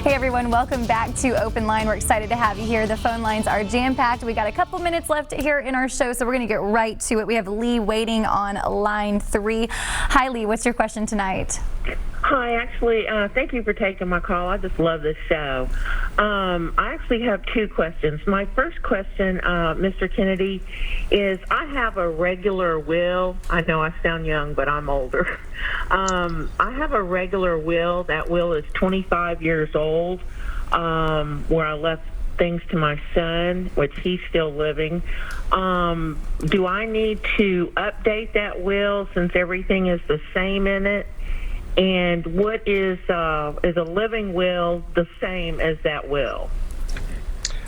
Hey everyone, welcome back to Open Line. We're excited to have you here. The phone lines are jam-packed. We got a couple minutes left here in our show, so we're going to get right to it. We have Lee waiting on line 3. Hi Lee, what's your question tonight? Hi, actually, thank you for taking my call. I just love this show. I actually have 2 questions. My first question, Mr. Kennedy, is I have a regular will. I know I sound young, but I'm older. I have a regular will. That will is 25 years old, where I left things to my son, which he's still living. Do I need to update that will since everything is the same in it? And what is a living will the same as that will?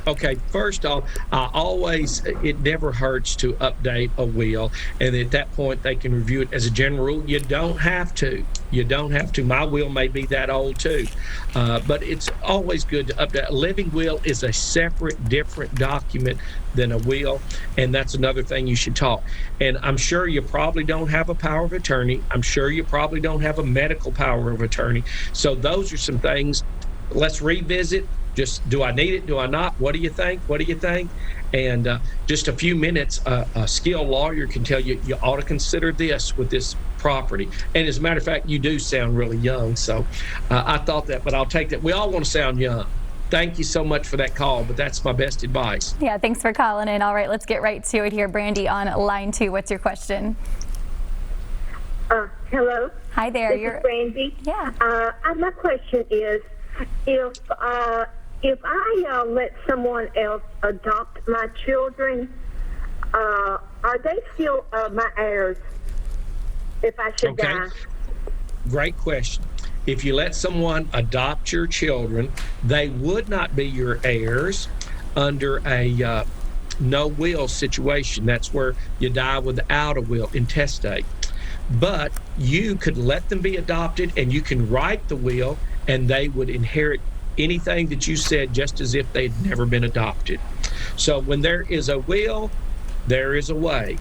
Okay, first off, it never hurts to update a will, and at that point they can review it. As a general rule, you don't have to. My will may be that old too, but it's always good to update. A living will is a separate, different document than a will, and that's another thing you should talk. And I'm sure you probably don't have a power of attorney. I'm sure you probably don't have a medical power of attorney. So those are some things. Let's revisit. Just, do I need it? Do I not? What do you think? What do you think? And just a few minutes, a skilled lawyer can tell you, you ought to consider this with this property. And as a matter of fact, you do sound really young. So I thought that, but I'll take that. We all want to sound young. Thank you so much for that call, but that's my best advice. Yeah, thanks for calling in. All right, let's get right to it here. Brandy on line 2. What's your question? Hello. Hi there. This is Brandy. Yeah. My question is, if I let someone else adopt my children, are they still my heirs if I should die? Great question. If you let someone adopt your children, they would not be your heirs under a no will situation. That's where you die without a will, intestate. But you could let them be adopted, and you can write the will, and they would inherit anything that you said just as if they'd never been adopted. So when there is a will, there is a way.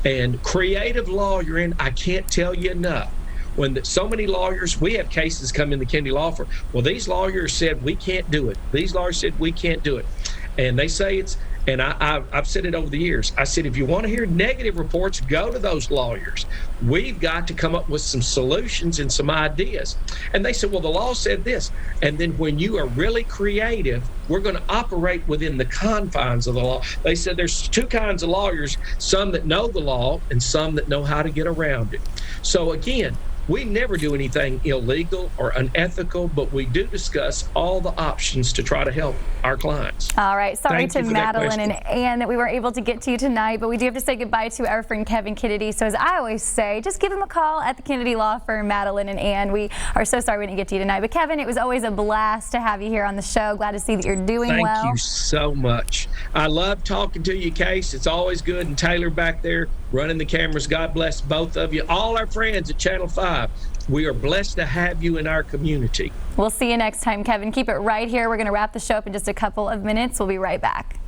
And creative lawyering, I can't tell you enough. When so many lawyers, we have cases come in the Kennedy Law Firm. Well, these lawyers said we can't do it. These lawyers said we can't do it. And they say it's, and I've said it over the years. I said, if you want to hear negative reports, go to those lawyers. We've got to come up with some solutions and some ideas. And they said, well, the law said this. And then when you are really creative, we're going to operate within the confines of the law. They said there's 2 kinds of lawyers, some that know the law and some that know how to get around it. So again, we never do anything illegal or unethical, but we do discuss all the options to try to help our clients. All right. Sorry to Madeline and Ann that we weren't able to get to you tonight, but we do have to say goodbye to our friend Kevin Kennedy. So as I always say, just give him a call at the Kennedy Law Firm, Madeline and Ann. We are so sorry we didn't get to you tonight. But Kevin, it was always a blast to have you here on the show. Glad to see that you're doing well. Thank you so much. I love talking to you, Case. It's always good. And Taylor back there running the cameras. God bless both of you. All our friends at Channel 5. We are blessed to have you in our community. We'll see you next time, Kevin. Keep it right here. We're going to wrap the show up in just a couple of minutes. We'll be right back.